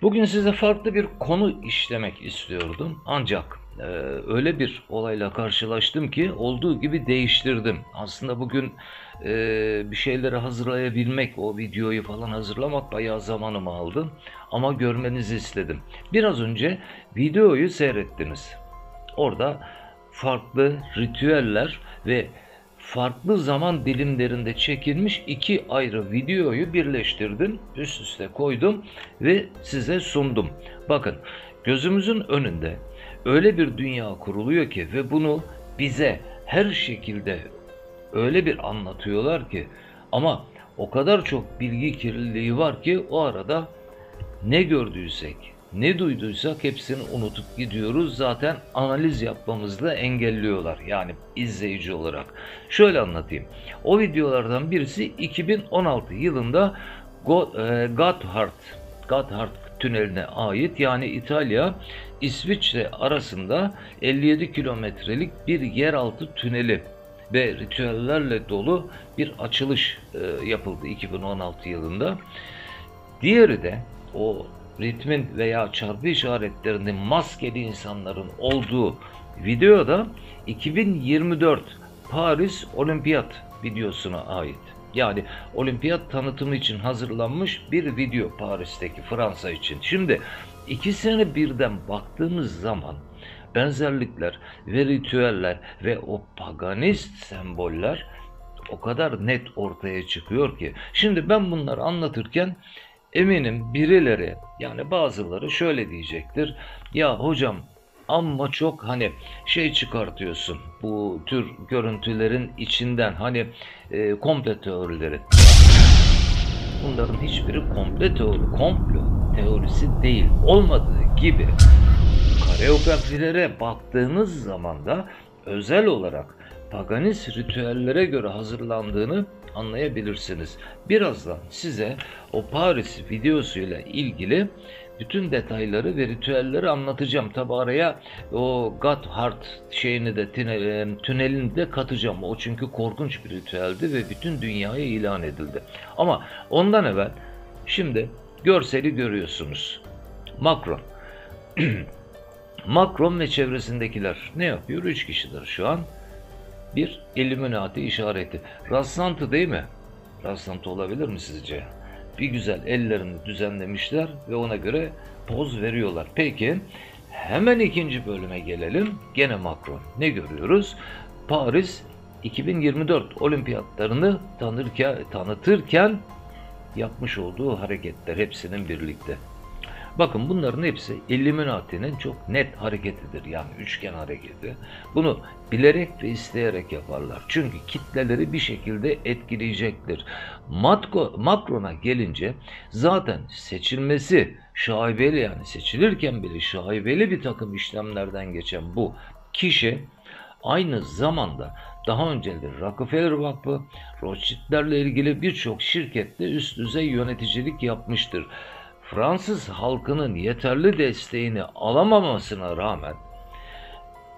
Bugün size farklı bir konu işlemek istiyordum. Ancak öyle bir olayla karşılaştım ki olduğu gibi değiştirdim. Aslında bugün bir şeyleri hazırlayabilmek, o videoyu falan hazırlamak bayağı zamanımı aldı. Ama görmenizi istedim. Biraz önce videoyu seyrettiniz. Orada farklı ritüeller ve farklı zaman dilimlerinde çekilmiş iki ayrı videoyu birleştirdim, üst üste koydum ve size sundum. Bakın, gözümüzün önünde öyle bir dünya kuruluyor ki ve bunu bize her şekilde öyle bir anlatıyorlar ki, ama o kadar çok bilgi kirliliği var ki o arada ne gördüysek, ne duyduysak hepsini unutup gidiyoruz. Zaten analiz yapmamızı da engelliyorlar. Yani izleyici olarak. Şöyle anlatayım. O videolardan birisi 2016 yılında Gotthard tüneline ait. Yani İtalya, İsviçre arasında 57 kilometrelik bir yeraltı tüneli ve ritüellerle dolu bir açılış yapıldı 2016 yılında. Diğeri de o ritmin veya çarpı işaretlerinin maskeli insanların olduğu videoda 2024 Paris Olimpiyat videosuna ait. Yani olimpiyat tanıtımı için hazırlanmış bir video Paris'teki, Fransa için. Şimdi ikisini birden baktığımız zaman benzerlikler ve ritüeller ve o paganist semboller o kadar net ortaya çıkıyor ki. Şimdi ben bunları anlatırken eminim birileri, yani bazıları şöyle diyecektir. Ya hocam, amma çok hani şey çıkartıyorsun bu tür görüntülerin içinden, hani komplo teorileri. Bunların hiçbiri komplo teorisi değil. Olmadığı gibi koreografilere baktığınız zaman da özel olarak paganist ritüellere göre hazırlandığını anlayabilirsiniz. Birazdan size o Paris videosuyla ilgili bütün detayları ve ritüelleri anlatacağım. Tabi araya o Gotthard şeyini de, tünelini de katacağım. O çünkü korkunç bir ritüeldi ve bütün dünyaya ilan edildi. Ama ondan evvel şimdi görseli görüyorsunuz. Macron. Macron ve çevresindekiler ne yapıyor? 3 kişidir şu an. Bir Illuminati işareti. Rastlantı değil mi? Rastlantı olabilir mi sizce? Bir güzel ellerini düzenlemişler ve ona göre poz veriyorlar. Peki hemen ikinci bölüme gelelim. Gene Macron. Ne görüyoruz? Paris 2024 olimpiyatlarını tanıtırken yapmış olduğu hareketler, hepsinin birlikte. Bakın, bunların hepsi Illuminati'nin çok net hareketidir. Yani üçgen hareketi. Bunu bilerek ve isteyerek yaparlar. Çünkü kitleleri bir şekilde etkileyecektir. Macron'a gelince zaten seçilmesi şaibeli, yani seçilirken bile şaibeli bir takım işlemlerden geçen bu kişi aynı zamanda daha önce de Rockefeller Vakfı, Rothschild'lerle ilgili birçok şirkette üst düzey yöneticilik yapmıştır. Fransız halkının yeterli desteğini alamamasına rağmen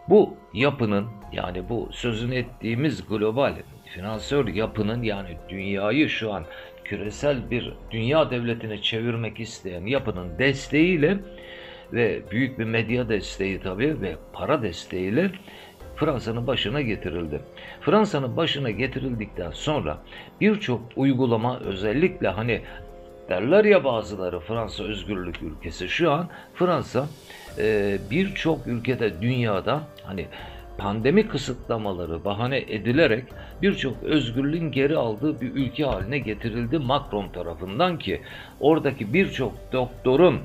bu yapının, yani bu sözünü ettiğimiz global finansör yapının, yani dünyayı şu an küresel bir dünya devletine çevirmek isteyen yapının desteğiyle ve büyük bir medya desteği tabii ve para desteğiyle Fransa'nın başına getirildi. Fransa'nın başına getirildikten sonra birçok uygulama, özellikle hani derler ya bazıları, Fransa özgürlük ülkesi. Şu an Fransa birçok ülkede, dünyada hani pandemi kısıtlamaları bahane edilerek birçok özgürlüğün geri aldığı bir ülke haline getirildi Macron tarafından ki oradaki birçok doktorun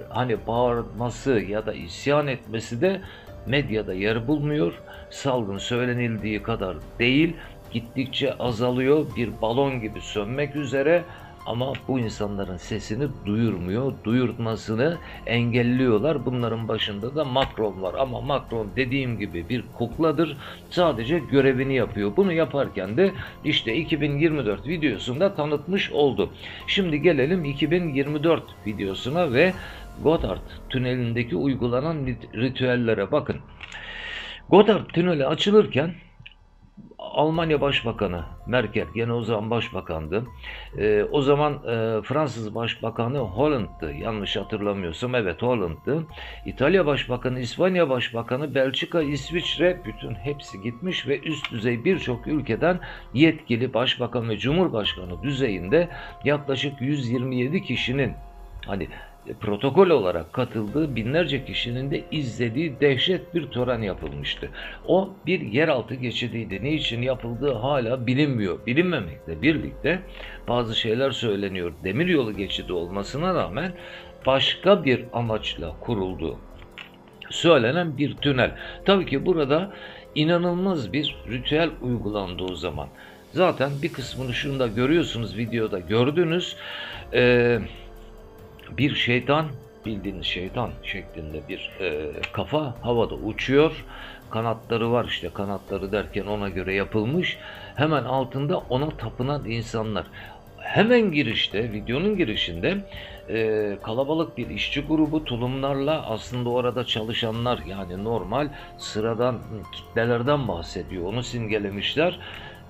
hani bağırması ya da isyan etmesi de medyada yer bulmuyor. Salgın söylenildiği kadar değil, gittikçe azalıyor, bir balon gibi sönmek üzere. Ama bu insanların sesini duyurmuyor, duyurtmasını engelliyorlar. Bunların başında da Macron var. Ama Macron dediğim gibi bir kukladır. Sadece görevini yapıyor. Bunu yaparken de işte 2024 videosunda tanıtmış oldu. Şimdi gelelim 2024 videosuna ve Gotthard tünelindeki uygulanan ritüellere bakın. Gotthard tüneli açılırken Almanya Başbakanı Merkel, gene o zaman başbakandı. O zaman Fransız Başbakanı Hollande'dı, yanlış hatırlamıyorsam, evet Hollande'dı. İtalya Başbakanı, İspanya Başbakanı, Belçika, İsviçre, bütün hepsi gitmiş ve üst düzey birçok ülkeden yetkili başbakan ve cumhurbaşkanı düzeyinde yaklaşık 127 kişinin hani protokol olarak katıldığı, binlerce kişinin de izlediği dehşet bir tören yapılmıştı. O bir yeraltı geçidiydi. Ne için yapıldığı hala bilinmiyor. Bilinmemekle birlikte bazı şeyler söyleniyor. Demiryolu geçidi olmasına rağmen başka bir amaçla kurulduğu söylenen bir tünel. Tabii ki burada inanılmaz bir ritüel uygulandı o zaman. Zaten bir kısmını şunda görüyorsunuz, videoda gördünüz. Bir şeytan, bildiğiniz şeytan şeklinde bir kafa havada uçuyor. Kanatları var, işte kanatları derken ona göre yapılmış. Hemen altında ona tapınan insanlar. Hemen girişte, videonun girişinde kalabalık bir işçi grubu tulumlarla, aslında orada çalışanlar, yani normal sıradan kitlelerden bahsediyor. Onu simgelemişler.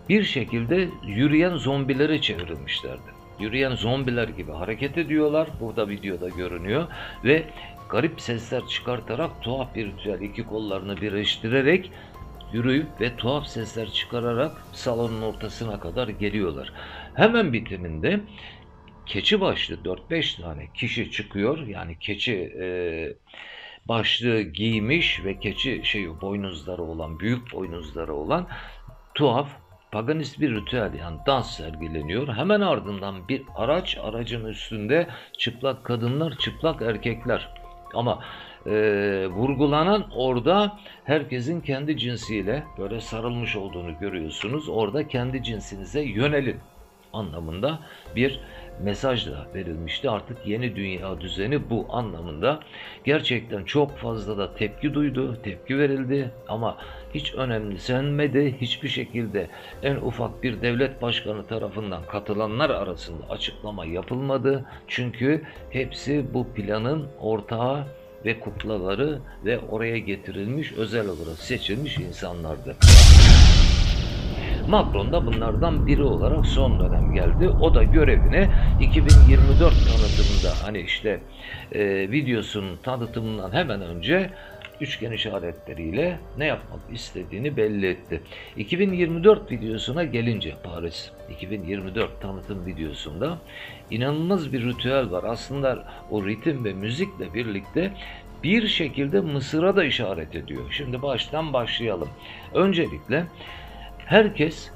Bir şekilde yürüyen zombilere çevrilmişlerdi. Yürüyen zombiler gibi hareket ediyorlar. Burada videoda görünüyor ve garip sesler çıkartarak, tuhaf bir ritüel, iki kollarını birleştirerek yürüyüp ve tuhaf sesler çıkararak salonun ortasına kadar geliyorlar. Hemen bitiminde keçi başlı 4-5 tane kişi çıkıyor. Yani keçi başlığı giymiş ve keçi boynuzları olan, büyük boynuzları olan tuhaf paganist bir ritüel, yani dans sergileniyor. Hemen ardından bir aracın üstünde çıplak kadınlar, çıplak erkekler. Ama vurgulanan orada herkesin kendi cinsiyle böyle sarılmış olduğunu görüyorsunuz. Orada kendi cinsinize yönelin anlamında bir mesaj da verilmişti. Artık yeni dünya düzeni bu anlamında. Gerçekten çok fazla da tepki duydu, tepki verildi ama hiç önemsenmedi. Hiçbir şekilde en ufak bir devlet başkanı tarafından katılanlar arasında açıklama yapılmadı. Çünkü hepsi bu planın ortağı ve kuklaları ve oraya getirilmiş, özel olarak seçilmiş insanlardı. Macron da bunlardan biri olarak son dönem geldi. O da görevine 2024 tanıtımında, hani işte videosunun tanıtımından hemen önce üçgen işaretleriyle ne yapmak istediğini belli etti. 2024 videosuna gelince, Paris 2024 tanıtım videosunda inanılmaz bir ritüel var. Aslında o ritim ve müzikle birlikte bir şekilde Mısır'a da işaret ediyor. Şimdi baştan başlayalım. Öncelikle herkes,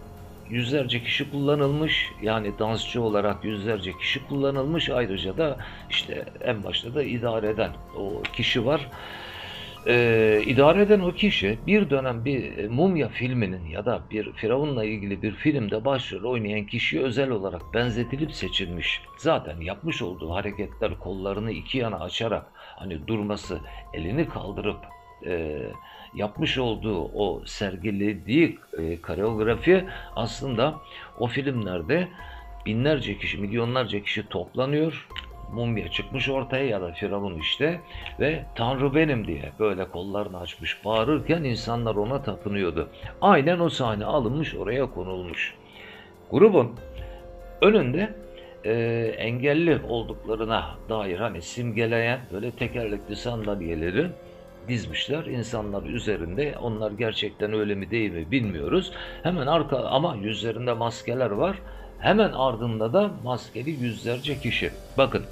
yüzlerce kişi kullanılmış, yani dansçı olarak yüzlerce kişi kullanılmış. Ayrıca da işte en başta da idare eden o kişi var. İdare eden o kişi bir dönem bir Mumya filminin ya da bir Firavun'la ilgili bir filmde başrol oynayan kişiye özel olarak benzetilip seçilmiş. Zaten yapmış olduğu hareketler, kollarını iki yana açarak hani durması, elini kaldırıp yapmış olduğu o sergilediği koreografi aslında o filmlerde binlerce kişi, milyonlarca kişi toplanıyor. Mumya çıkmış ortaya ya da Firavun işte ve Tanrı benim diye böyle kollarını açmış bağırırken insanlar ona tapınıyordu. Aynen o sahne alınmış, oraya konulmuş. Grubun önünde engelli olduklarına dair hani simgeleyen böyle tekerlekli sandalyeleri dizmişler. İnsanlar üzerinde, onlar gerçekten öyle mi değil mi bilmiyoruz. Hemen ama yüzlerinde maskeler var. Hemen ardında da maskeli yüzlerce kişi. Bakın,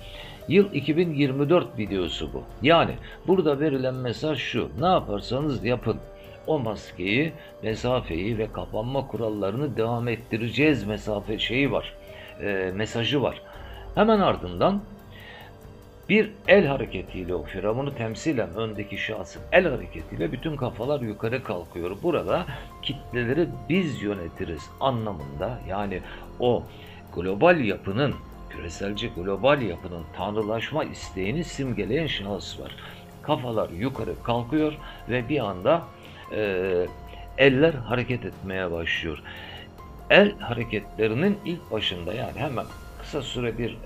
yıl 2024 videosu bu. Yani burada verilen mesaj şu: ne yaparsanız yapın, o maskeyi, mesafeyi ve kapanma kurallarını devam ettireceğiz mesajı var. Hemen ardından bir el hareketiyle, o Firavun'u temsilen öndeki şahsın el hareketiyle bütün kafalar yukarı kalkıyor. Burada kitleleri biz yönetiriz anlamında, yani o global yapının, küreselci global yapının tanrılaşma isteğini simgeleyen şahıs var. Kafalar yukarı kalkıyor ve bir anda eller hareket etmeye başlıyor. El hareketlerinin ilk başında, yani hemen kısa süre bir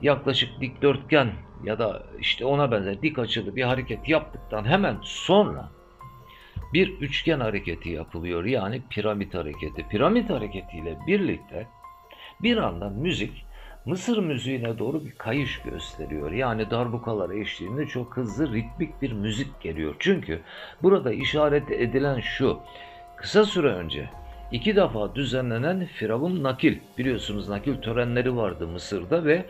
yaklaşık dikdörtgen ya da işte ona benzer dik açılı bir hareket yaptıktan hemen sonra bir üçgen hareketi yapılıyor, yani piramit hareketi. Piramit hareketiyle birlikte bir anda müzik Mısır müziğine doğru bir kayış gösteriyor. Yani darbukalar eşliğinde çok hızlı ritmik bir müzik geliyor. Çünkü burada işaret edilen şu: kısa süre önce 2 defa düzenlenen Firavun nakil, biliyorsunuz nakil törenleri vardı Mısır'da ve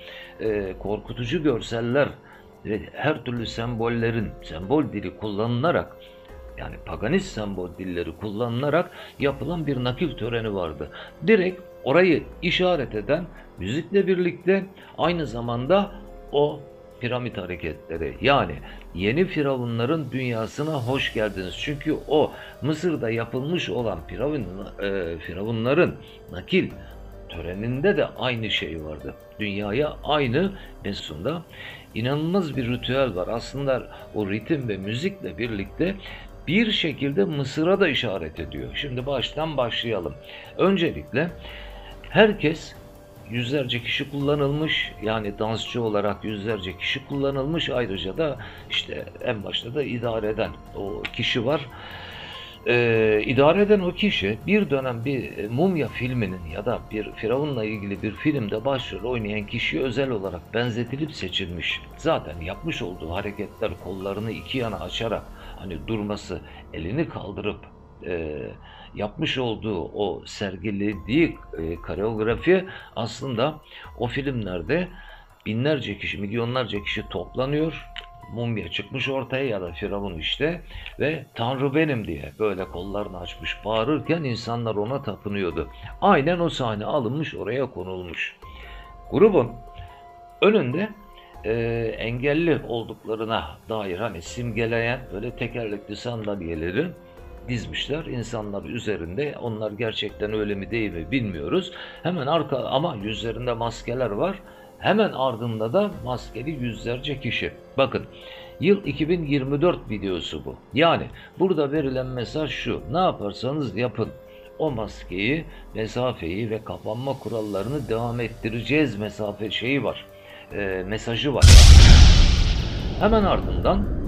korkutucu görseller ve her türlü sembol dili kullanılarak, yani paganist sembol dilleri kullanılarak yapılan bir nakil töreni vardı. Direkt orayı işaret eden müzikle birlikte aynı zamanda o piramit hareketleri, yani yeni firavunların dünyasına hoş geldiniz. Çünkü o Mısır'da yapılmış olan firavunların nakil töreninde de aynı şey vardı. Dünyaya aynı mesunda inanılmaz bir ritüel var. Aslında o ritim ve müzikle birlikte bir şekilde Mısır'a da işaret ediyor. Şimdi baştan başlayalım. Öncelikle herkes, yüzlerce kişi kullanılmış, yani dansçı olarak yüzlerce kişi kullanılmış. Ayrıca da işte en başta da idare eden o kişi var. İdare eden o kişi bir dönem bir Mumya filminin ya da bir Firavun'la ilgili bir filmde başrol oynayan kişiye özel olarak benzetilip seçilmiş. Zaten yapmış olduğu hareketler, kollarını iki yana açarak hani durması, elini kaldırıp yapmış olduğu o sergilediği koreografi aslında o filmlerde binlerce kişi, milyonlarca kişi toplanıyor. Mumya çıkmış ortaya ya da Firavun işte ve Tanrı benim diye böyle kollarını açmış bağırırken insanlar ona tapınıyordu. Aynen o sahne alınmış, oraya konulmuş. Grubun önünde engelli olduklarına dair hani simgeleyen böyle tekerlekli sandalyeleri dizmişler. İnsanlar üzerinde, onlar gerçekten öyle mi değil mi bilmiyoruz. Hemen arka, ama yüzlerinde maskeler var. Hemen ardında da maskeli yüzlerce kişi. Bakın, yıl 2024 videosu bu. Yani burada verilen mesaj şu: ne yaparsanız yapın, o maskeyi, mesafeyi ve kapanma kurallarını devam ettireceğiz mesajı var. Hemen ardından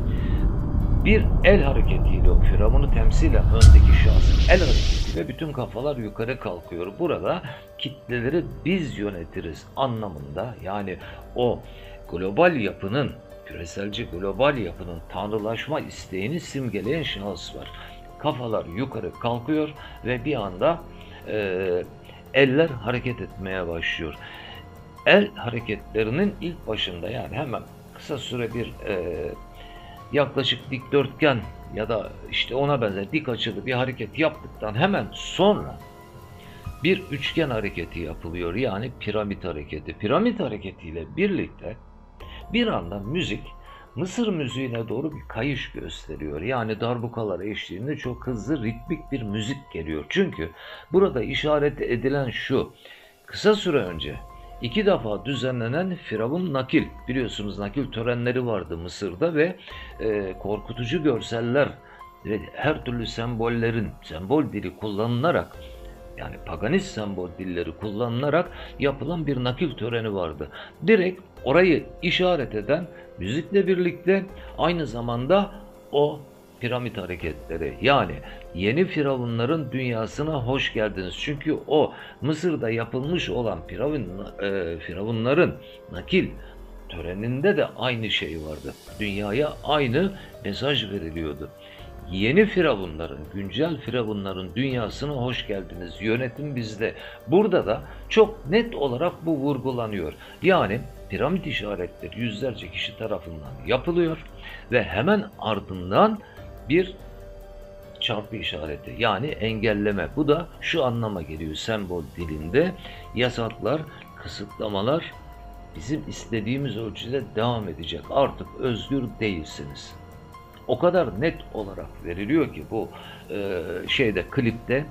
bir el hareketiyle o Firavun'u temsilen öndeki şahsın el hareketiyle bütün kafalar yukarı kalkıyor. Burada kitleleri biz yönetiriz anlamında, yani o global yapının, küreselci global yapının tanrılaşma isteğini simgeleyen şahıs var. Kafalar yukarı kalkıyor ve bir anda eller hareket etmeye başlıyor. El hareketlerinin ilk başında, yani hemen kısa süre bir yaklaşık dikdörtgen ya da işte ona benzer dik açılı bir hareket yaptıktan hemen sonra bir üçgen hareketi yapılıyor, yani piramit hareketi. Piramit hareketiyle birlikte bir anda müzik Mısır müziğine doğru bir kayış gösteriyor. Yani darbukalar eşliğinde çok hızlı ritmik bir müzik geliyor. Çünkü burada işaret edilen şu: kısa süre önce 2 defa düzenlenen Firavun nakil, biliyorsunuz nakil törenleri vardı Mısır'da ve korkutucu görseller ve her türlü sembol dili kullanılarak, yani paganist sembol dilleri kullanılarak yapılan bir nakil töreni vardı. Direkt orayı işaret eden müzikle birlikte aynı zamanda o piramit hareketleri, yani yeni firavunların dünyasına hoş geldiniz. Çünkü o Mısır'da yapılmış olan firavunların nakil töreninde de aynı şey vardı. Dünyaya aynı mesaj veriliyordu. Yeni firavunların, güncel firavunların dünyasına hoş geldiniz. Yönetim bizde. Burada da çok net olarak bu vurgulanıyor. Yani piramit işaretleri yüzlerce kişi tarafından yapılıyor ve hemen ardından bir çarpı işareti, yani engelleme. Bu da şu anlama geliyor sembol dilinde: yasaklar, kısıtlamalar bizim istediğimiz ölçüde devam edecek. Artık özgür değilsiniz. O kadar net olarak veriliyor ki bu klipte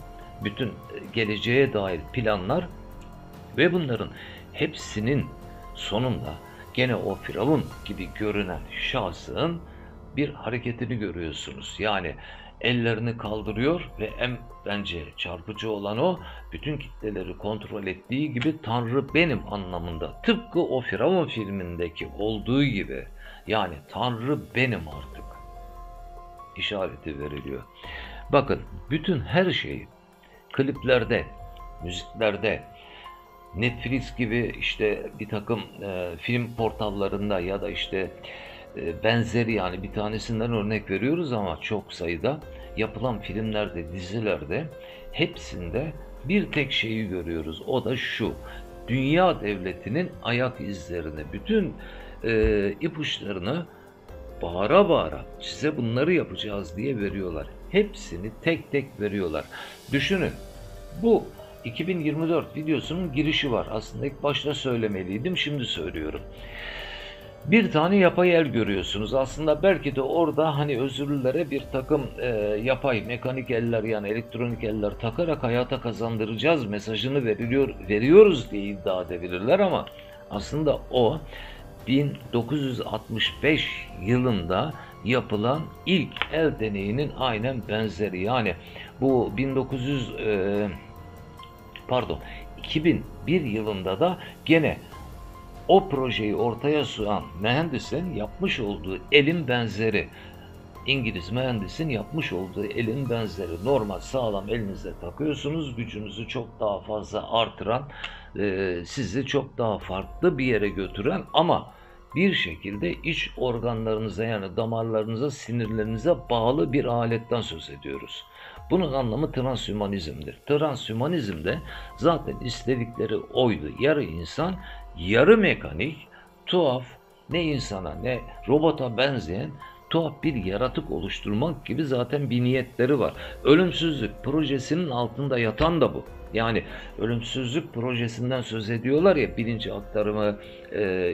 bütün geleceğe dair planlar ve bunların hepsinin sonunda gene o Firavun gibi görünen şahsın bir hareketini görüyorsunuz. Yani ellerini kaldırıyor ve bence çarpıcı olan o, bütün kitleleri kontrol ettiği gibi Tanrı benim anlamında. Tıpkı o Firavun filmindeki olduğu gibi, yani Tanrı benim artık işareti veriliyor. Bakın bütün her şeyi kliplerde, müziklerde, Netflix gibi işte bir takım film portallarında ya da işte benzeri, yani bir tanesinden örnek veriyoruz ama çok sayıda yapılan filmlerde, dizilerde hepsinde bir tek şeyi görüyoruz. O da şu: dünya devletinin ayak izlerini, bütün ipuçlarını bağıra bağıra size bunları yapacağız diye veriyorlar. Hepsini tek tek veriyorlar. Düşünün, bu 2024 videosunun girişi var. Aslında ilk başta söylemeliydim, şimdi söylüyorum. Bir tane yapay el görüyorsunuz. Aslında belki de orada hani özürlülere bir takım yapay mekanik eller, yani elektronik eller takarak hayata kazandıracağız mesajını veriyoruz diye iddia edebilirler ama aslında o 1965 yılında yapılan ilk el deneyinin aynen benzeri. Yani bu 2001 yılında da gene o projeyi ortaya sunan mühendisin yapmış olduğu elin benzeri. İngiliz mühendisin yapmış olduğu elin benzeri. Normal sağlam elinize takıyorsunuz. Gücünüzü çok daha fazla artıran, sizi çok daha farklı bir yere götüren ama bir şekilde iç organlarınıza, yani damarlarınıza, sinirlerinize bağlı bir aletten söz ediyoruz. Bunun anlamı transhümanizmdir. Transhümanizmde zaten istedikleri oydu. Yarı insan, yarı mekanik, tuhaf, ne insana ne robota benzeyen tuhaf bir yaratık oluşturmak gibi zaten bir niyetleri var. Ölümsüzlük projesinin altında yatan da bu. Yani ölümsüzlük projesinden söz ediyorlar ya, bilinç aktarımı,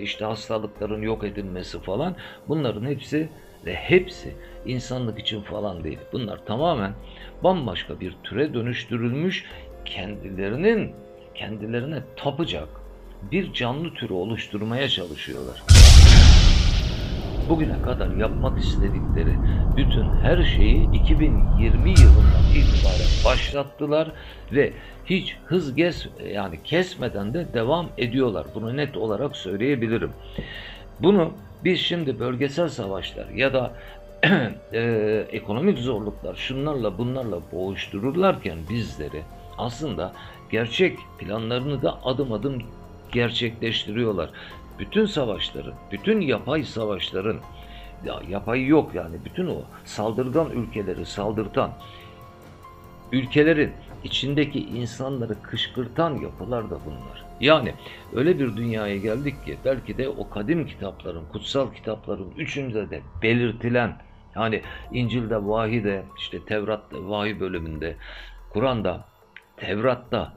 işte hastalıkların yok edilmesi falan. Bunların hepsi insanlık için falan değil. Bunlar tamamen bambaşka bir türe dönüştürülmüş, kendilerine tapacak bir canlı türü oluşturmaya çalışıyorlar. Bugüne kadar yapmak istedikleri bütün her şeyi 2020 yılından itibaren başlattılar ve hiç yani kesmeden de devam ediyorlar. Bunu net olarak söyleyebilirim. Bunu biz şimdi bölgesel savaşlar ya da ekonomik zorluklar, şunlarla bunlarla boğuştururlarken bizleri aslında gerçek planlarını da adım adım gerçekleştiriyorlar. Bütün savaşların, bütün yapay savaşların, ya yapay yok yani, bütün o saldırgan ülkeleri saldırtan, ülkelerin içindeki insanları kışkırtan yapılar da bunlar. Yani öyle bir dünyaya geldik ki belki de o kadim kitapların, kutsal kitapların üçünde de belirtilen, yani İncil'de, Vahide, işte Tevrat'ta, Vahiy bölümünde, Kur'an'da, Tevrat'ta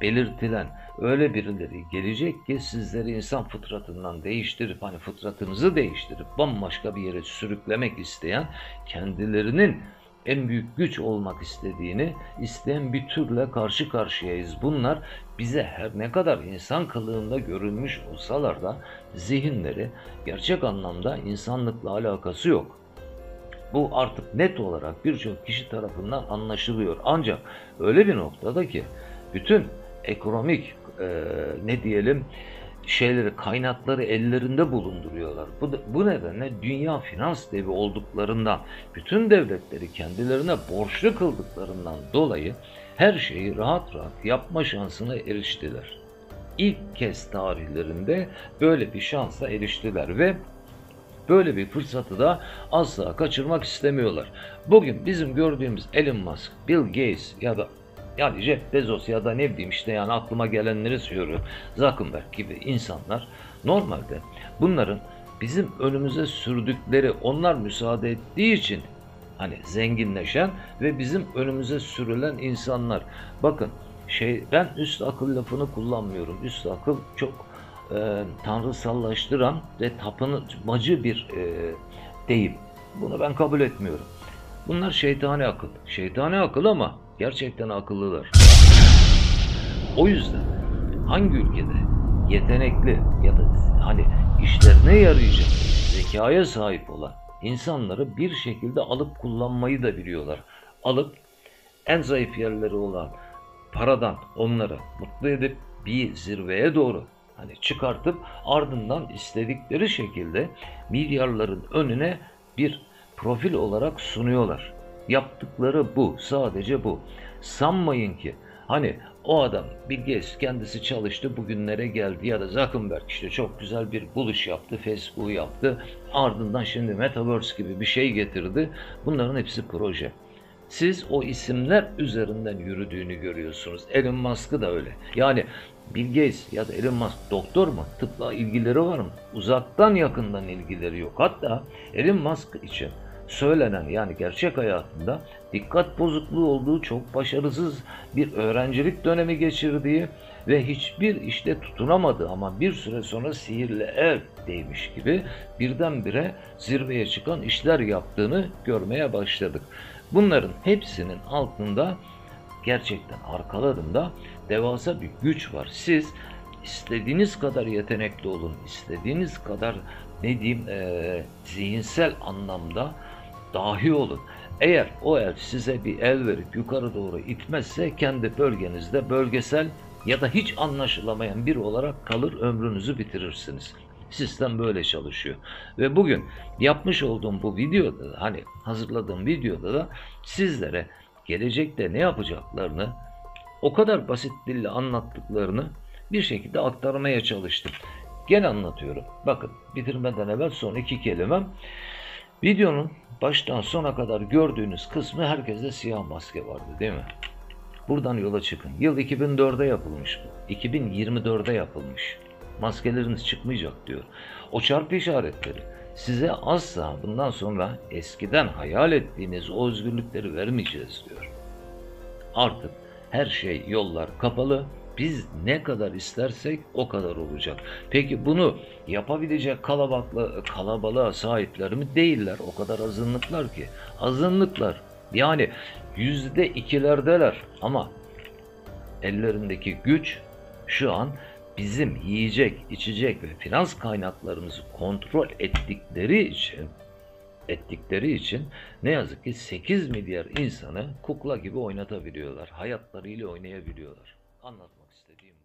belirtilen öyle birileri gelecek ki sizleri insan fıtratından değiştirip, hani fıtratınızı değiştirip bambaşka bir yere sürüklemek isteyen, kendilerinin en büyük güç olmak istediğini isteyen bir türle karşı karşıyayız. Bunlar bize her ne kadar insan kılığında görünmüş olsalar da zihinleri gerçek anlamda insanlıkla alakası yok. Bu artık net olarak birçok kişi tarafından anlaşılıyor. Ancak öyle bir noktada ki bütün ekonomik kaynakları ellerinde bulunduruyorlar. Bu nedenle dünya finans devi olduklarından, bütün devletleri kendilerine borçlu kıldıklarından dolayı her şeyi rahat rahat yapma şansına eriştiler. İlk kez tarihlerinde böyle bir şansa eriştiler ve böyle bir fırsatı da asla kaçırmak istemiyorlar. Bugün bizim gördüğümüz Elon Musk, Bill Gates ya da yani Jeff Bezos ya da ne bileyim işte, yani aklıma gelenleri söylüyorum, Zuckerberg gibi insanlar, normalde bunların bizim önümüze sürdükleri, onlar müsaade ettiği için hani zenginleşen ve bizim önümüze sürülen insanlar. Bakın ben üst akıl lafını kullanmıyorum. Üst akıl çok tanrısallaştıran ve tapınmacı bir deyim. Bunu ben kabul etmiyorum. Bunlar şeytani akıl. Şeytani akıl ama gerçekten akıllılar. O yüzden hangi ülkede yetenekli ya da hani işlerine yarayacak zekaya sahip olan insanları bir şekilde alıp kullanmayı da biliyorlar. Alıp en zayıf yerleri olan paradan onları mutlu edip bir zirveye doğru hani çıkartıp ardından istedikleri şekilde milyarların önüne bir profil olarak sunuyorlar. Yaptıkları bu, sadece bu. Sanmayın ki hani o adam Bill Gates kendisi çalıştı bugünlere geldi ya da Zuckerberg işte çok güzel bir buluş yaptı, Facebook'u yaptı. Ardından şimdi Metaverse gibi bir şey getirdi. Bunların hepsi proje. Siz o isimler üzerinden yürüdüğünü görüyorsunuz. Elon Musk'ı da öyle. Yani Bill Gates ya da Elon Musk doktor mu? Tıpla ilgileri var mı? Uzaktan yakından ilgileri yok. Hatta Elon Musk için söylenen yani gerçek hayatında dikkat bozukluğu olduğu, çok başarısız bir öğrencilik dönemi geçirdiği ve hiçbir işte tutunamadı ama bir süre sonra sihirli el değmiş gibi birdenbire zirveye çıkan işler yaptığını görmeye başladık. Bunların hepsinin altında gerçekten arkalarında devasa bir güç var. Siz istediğiniz kadar yetenekli olun, istediğiniz kadar ne diyeyim zihinsel anlamda dahi olun. Eğer o el size bir el verip yukarı doğru itmezse kendi bölgenizde bölgesel ya da hiç anlaşılamayan biri olarak kalır, ömrünüzü bitirirsiniz. Sistem böyle çalışıyor. Ve bugün yapmış olduğum bu videoda da, hani hazırladığım videoda da sizlere gelecekte ne yapacaklarını o kadar basit dille anlattıklarını bir şekilde aktarmaya çalıştım. Gene anlatıyorum. Bakın bitirmeden evvel son 2 kelimem. Videonun baştan sona kadar gördüğünüz kısmı herkeste siyah maske vardı değil mi? Buradan yola çıkın. Yıl 2004'e yapılmış bu. 2024'e yapılmış. Maskeleriniz çıkmayacak diyor. O çarpı işaretleri size asla bundan sonra eskiden hayal ettiğiniz o özgürlükleri vermeyeceğiz diyor. Artık her şey, yollar kapalı. Biz ne kadar istersek o kadar olacak. Peki bunu yapabilecek kalabalığa sahipler mi? Değiller. O kadar azınlıklar ki. Azınlıklar. Yani %2'lerdeler ama ellerindeki güç şu an bizim yiyecek, içecek ve finans kaynaklarımızı kontrol ettikleri için ne yazık ki 8 milyar insanı kukla gibi oynatabiliyorlar. Hayatlarıyla oynayabiliyorlar. Anlatmak istediğim